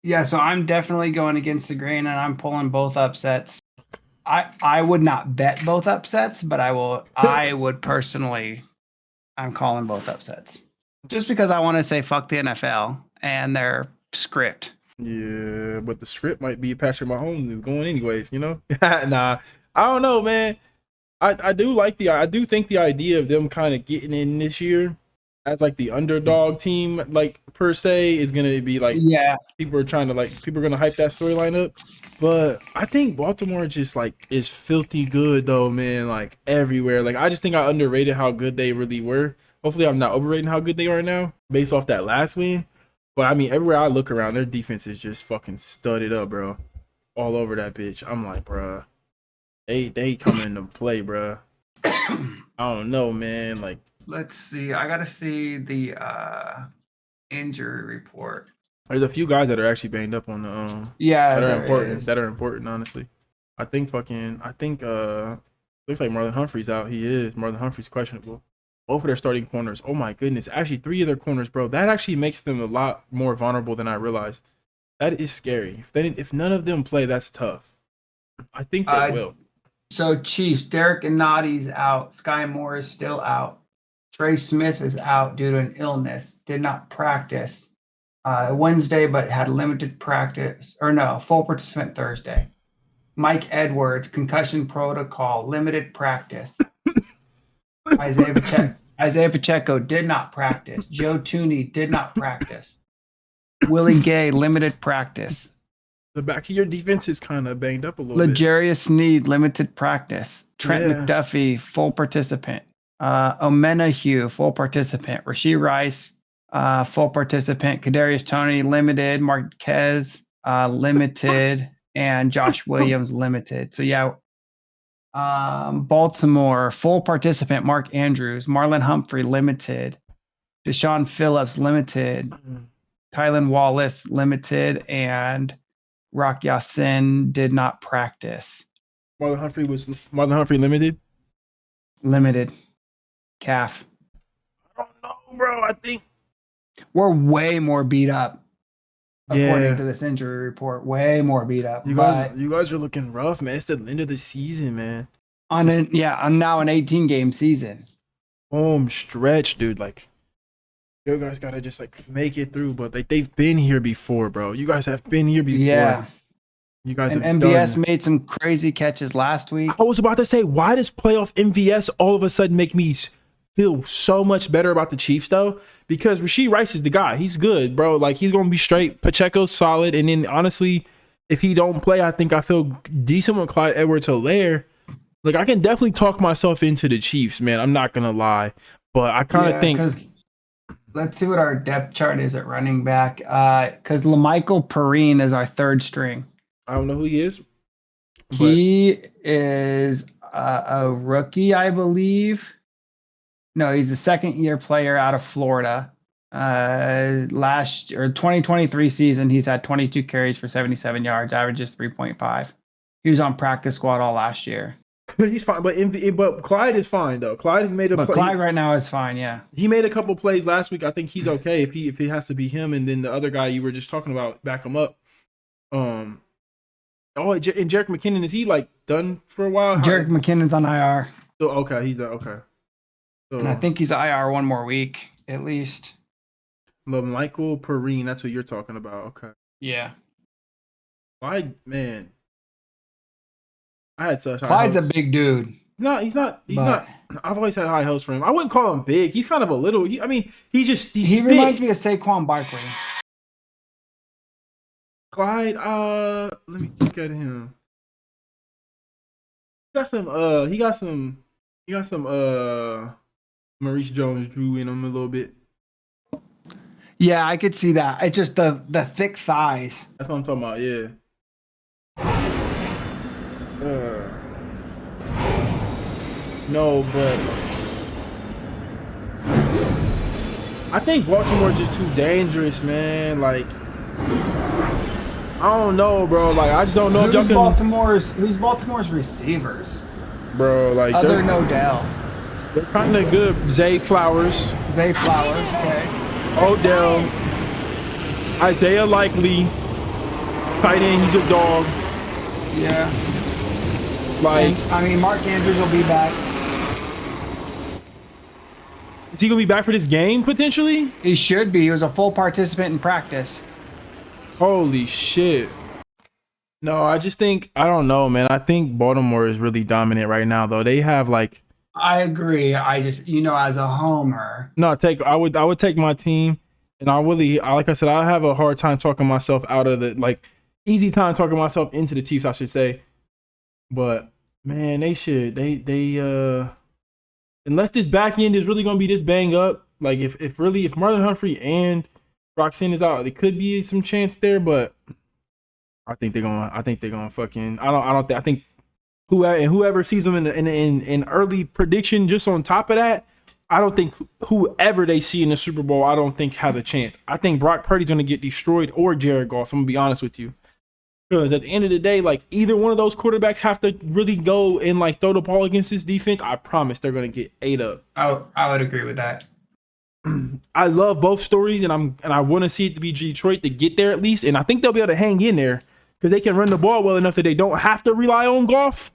Yeah, so I'm definitely going against the grain, and I'm pulling both upsets. I would not bet both upsets, but I would personally, I'm calling both upsets. Just because I want to say fuck the NFL and their script. Yeah, but the script might be Patrick Mahomes is going anyways, you know? Nah, I don't know, man. I do think the idea of them kind of getting in this year as like the underdog team, like per se, is gonna be like Yeah, people are gonna hype that storyline up. But I think Baltimore just like is filthy good though, man. Like everywhere. Like I just think I underrated how good they really were. Hopefully I'm not overrating how good they are now based off that last win. But I mean everywhere I look around, their defense is just fucking studded up, bro. All over that bitch. I'm like, bro, they come into play, bro. I don't know, man. Like let's see. I gotta see the injury report. there's a few guys that are actually banged up on the Yeah, that are there important. is. That are important, honestly. I think looks like Marlon Humphrey's out. He is. Marlon Humphrey's questionable. Both of their starting corners. Oh my goodness. Actually, 3 of their corners, bro. That actually makes them a lot more vulnerable than I realized. That is scary. If none of them play, that's tough. I think they will. So Chiefs, Derek Notty's out. Sky Moore is still out. Trey Smith is out due to an illness. Did not practice Wednesday, but had limited practice. Or no, full participant Thursday. Mike Edwards, concussion protocol, limited practice. Isaiah Pacheco did not practice. Joe Tooney did not practice. Willie Gay, limited practice. The back of your defense is kind of banged up a little L'Jarius Sneed, limited practice. Trent McDuffie, full participant. Omena Hugh, full participant. Rashee Rice, full participant. Kadarius Toney, limited. Marquez, limited. And Josh Williams, limited. So, yeah. Baltimore, full participant. Mark Andrews. Marlon Humphrey, limited. Deshaun Phillips, limited. Tylan Wallace, limited. And Rock Yassin did not practice. Marlon Humphrey limited? Limited. Calf. I don't know, bro. I think we're way more beat up. Yeah. According to this injury report, way more beat up. You guys are looking rough, man. It's the end of the season, man. On now an 18-game season. Home stretch, dude. Like, you guys gotta just like make it through. But like they've been here before, bro. You guys have been here before. Yeah. You guys and have MVS made some crazy catches last week. I was about to say, why does playoff MVS all of a sudden make me feel so much better about the Chiefs though? Because Rashee Rice is the guy. He's good, bro. Like he's gonna be straight. Pacheco's solid, and then honestly, if he don't play, I think I feel decent with Clyde Edwards-Helaire. Like I can definitely talk myself into the Chiefs, man. I'm not gonna lie, but I kind of think. Let's see what our depth chart is at running back. Because LaMichael Perrine is our third string. I don't know who he is. He is a rookie, I believe. No, he's a second-year player out of Florida. 2023 season, he's had 22 carries for 77 yards, averages 3.5. He was on practice squad all last year. He's fine, but Clyde is fine though. Clyde made a play. Clyde right now is fine, yeah. He made a couple plays last week. I think he's okay if it has to be him, and then the other guy you were just talking about back him up. And Jerick McKinnon, is he like done for a while? Jerick McKinnon's on IR. So okay, he's done. Okay. So, and I think he's IR one more week at least. LaMichael Perrine, that's what you're talking about. Okay. Yeah. Clyde, man. I had such Clyde's a big dude. He's not. I've always had high hopes for him. I wouldn't call him big. He's kind of a little. He reminds me of Saquon Barkley. Clyde, let me look at him. He got some Maurice Jones-Drew in him a little bit. Yeah, I could see that. It's just the thick thighs. That's what I'm talking about, yeah. No, but I think Baltimore's just too dangerous, man. Like, I don't know, bro. Like, I just don't know if y'all can. Who's Baltimore's receivers? Bro, like other than Odell. They're kind of good. Zay Flowers. Okay. Odell. Isaiah Likely. Tight end, he's a dog. Yeah. Like, And, I mean, Mark Andrews will be back. is he gonna be back for this game potentially? He should be. He was a full participant in practice. Holy shit. No, I just think, I don't know, man. I think Baltimore is really dominant right now, though. They have like, I agree. I just, as a homer. no, I would take my team, and like I said, I have a hard time talking myself out of the, like, easy time talking myself into the Chiefs, I should say. But man, unless this back end is really gonna be this bang up, like if Marlon Humphrey and Roxanne is out, there could be some chance there, but I think they're gonna fucking, I think whoever sees them in early prediction, just on top of that, I don't think whoever they see in the Super Bowl, I don't think has a chance. I think Brock Purdy's gonna get destroyed, or Jared Goff. I'm gonna be honest with you. Because at the end of the day, like, either one of those quarterbacks have to really go and like throw the ball against this defense. I promise they're gonna get ate up. I would agree with that. I love both stories, and I want to see it to be Detroit to get there at least, and I think they'll be able to hang in there because they can run the ball well enough that they don't have to rely on Goff.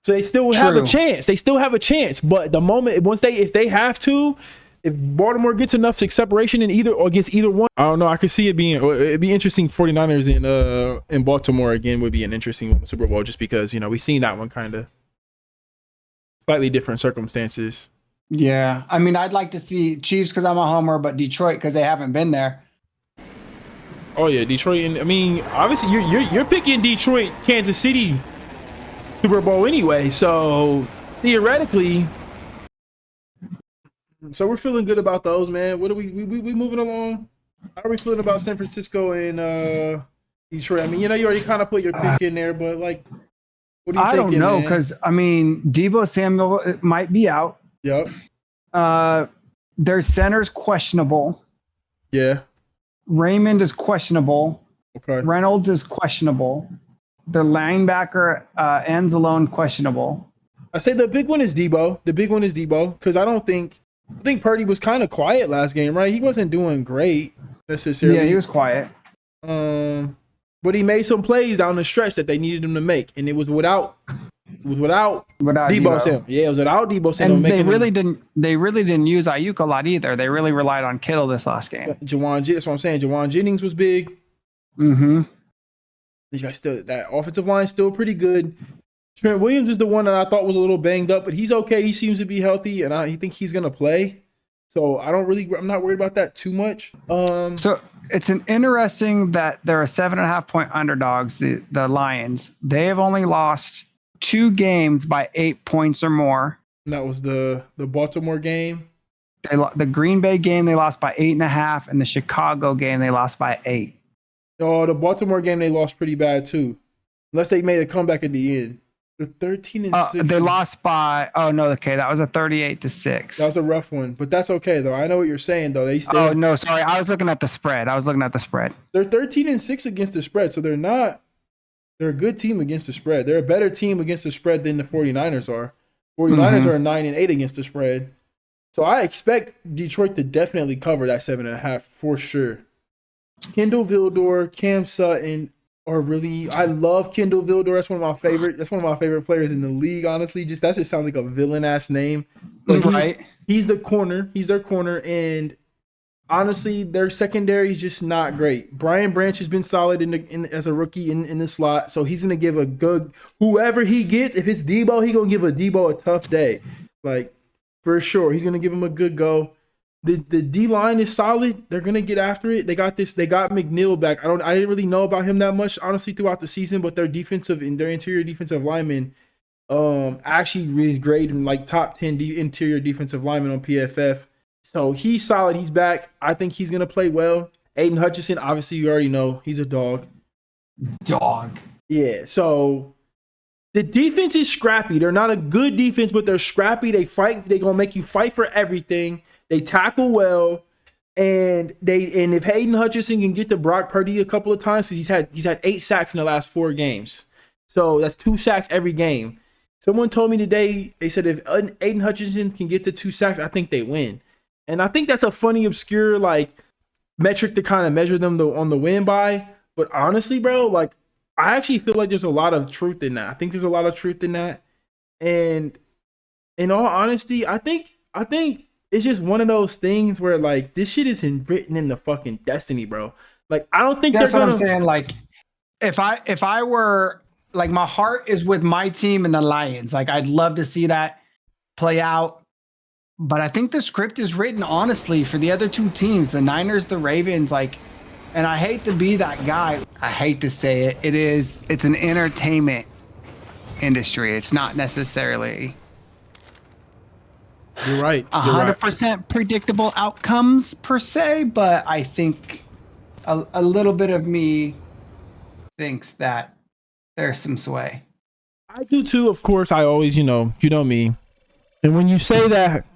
So they still have a chance. They still have a chance. But the moment if they have to. If Baltimore gets enough separation against either one, I don't know. I could see it'd be interesting. 49ers in Baltimore again would be an interesting Super Bowl, just because we've seen that one kind of slightly different circumstances. Yeah, I mean, I'd like to see Chiefs because I'm a homer, but Detroit because they haven't been there. Oh yeah, Detroit, and I mean, obviously you're picking Detroit, Kansas City Super Bowl anyway, so theoretically. So we're feeling good about those, man. What are we moving along? How are we feeling about San Francisco and Detroit? I mean, you already kind of put your pick in there, but like, what are you thinking? I don't know, because I mean, Deebo Samuel might be out. Yep. Their center's questionable. Yeah. Raymond is questionable. Okay. Reynolds is questionable. Their linebacker Anzalone questionable. I say the big one is Deebo. Because I think Purdy was kind of quiet last game, right? He wasn't doing great necessarily. Yeah, he was quiet. But he made some plays down the stretch that they needed him to make, and it was without Deebo Samuel. Yeah, it was without Deebo Samuel. And they really didn't use Ayuk a lot either. They really relied on Kittle this last game. That's what I'm saying. Jawan Jennings was big. Mm-hmm. You guys that offensive line still pretty good. Trent Williams is the one that I thought was a little banged up, but he's okay. He seems to be healthy, and I think he's gonna play. So I'm not worried about that too much. So it's an interesting that they're a 7.5 point underdogs. The Lions, they have only lost 2 games by 8 points or more. And that was the Baltimore game. The Green Bay game they lost by 8.5, and the Chicago game they lost by 8. Oh, the Baltimore game they lost pretty bad too, unless they made a comeback at the end. They're 13-6. They lost by. Oh no, okay, that was a 38-6. That was a rough one, but that's okay though. I know what you're saying though. Oh no, sorry, I was looking at the spread. They're 13-6 against the spread, so they're not. They're a good team against the spread. They're a better team against the spread than the 49ers are. 49ers are 9-8 against the spread, so I expect Detroit to definitely cover that 7.5 for sure. Kendall Vildor, Cam Sutton. I love Kendall Vildor. That's one of my favorite players in the league, honestly. That just sounds like a villain ass name. But right. He's the corner. He's their corner. And honestly, their secondary is just not great. Brian Branch has been solid as a rookie in the slot. So he's gonna give a good whoever he gets, if it's Deebo, he's gonna give a Deebo a tough day. Like, for sure. He's gonna give him a good go. The D line is solid. They're gonna get after it. They got McNeil back. I didn't really know about him that much, honestly, throughout the season. But their interior defensive linemen, actually is graded in like top 10 interior defensive linemen on PFF. So he's solid. He's back. I think he's gonna play well. Aiden Hutchinson, obviously, you already know he's a dog. Yeah. So the defense is scrappy. They're not a good defense, but they're scrappy. They fight. They're gonna make you fight for everything. They tackle well, and if Hayden Hutchinson can get to Brock Purdy a couple of times, because he's had 8 sacks in the last 4 games, so that's 2 sacks every game. Someone told me today, they said if Aiden Hutchinson can get to 2 sacks, I think they win, and I think that's a funny, obscure like metric to kind of measure them on the win by. But honestly, bro, like I actually feel like there's a lot of truth in that. I think there's a lot of truth in that. And in all honesty, I think it's just one of those things where like this shit is written in the fucking destiny, bro. Like I don't think That's they're what gonna. I'm saying. Like, if I were like, my heart is with my team and the Lions. Like, I'd love to see that play out. But I think the script is written honestly for the other two teams, the Niners, the Ravens. Like, and I hate to be that guy. I hate to say it. It's an entertainment industry. It's not necessarily You're right. 100% predictable outcomes per se, but I think a little bit of me thinks that there's some sway. I do too. Of course, I always, you know me. And when you say that,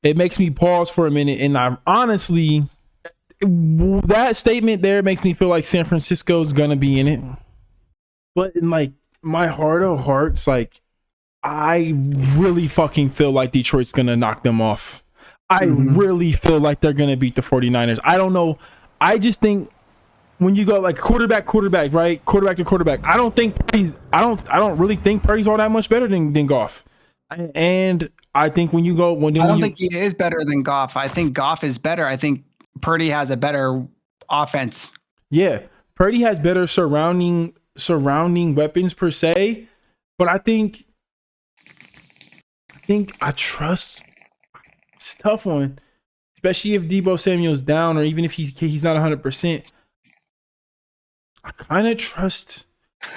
it makes me pause for a minute. And I'm honestly, that statement there makes me feel like San Francisco's gonna be in it. But in like my heart of hearts, like I really fucking feel like Detroit's gonna knock them off. I really feel like they're gonna beat the 49ers. I don't know. I just think when you go like quarterback, right? Quarterback to quarterback. I don't really think Purdy's all that much better than Goff. And I think when you go I don't think he is better than Goff. I think Goff is better. I think Purdy has a better offense. Yeah, Purdy has better surrounding weapons per se, but I think I trust. It's a tough one, especially if Deebo Samuel's down or even if he's not 100%. I kind of trust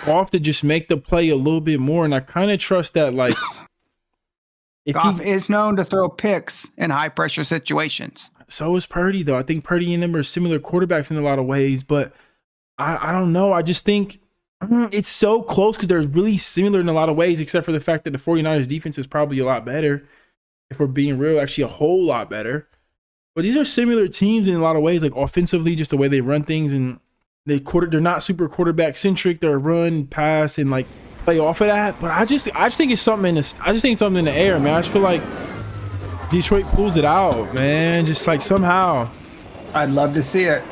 Goff to just make the play a little bit more, and I kind of trust that like. Goff is known to throw picks in high pressure situations. So is Purdy, though. I think Purdy and them are similar quarterbacks in a lot of ways, but I don't know. I just think it's so close because they're really similar in a lot of ways, except for the fact that the 49ers defense is probably a lot better. If we're being real, actually a whole lot better. But these are similar teams in a lot of ways, like offensively, just the way they run things, and they're not super quarterback centric. They're run, pass, and like play off of that. But I just think it's something in the air, man. I just feel like Detroit pulls it out, man. Just like somehow. I'd love to see it.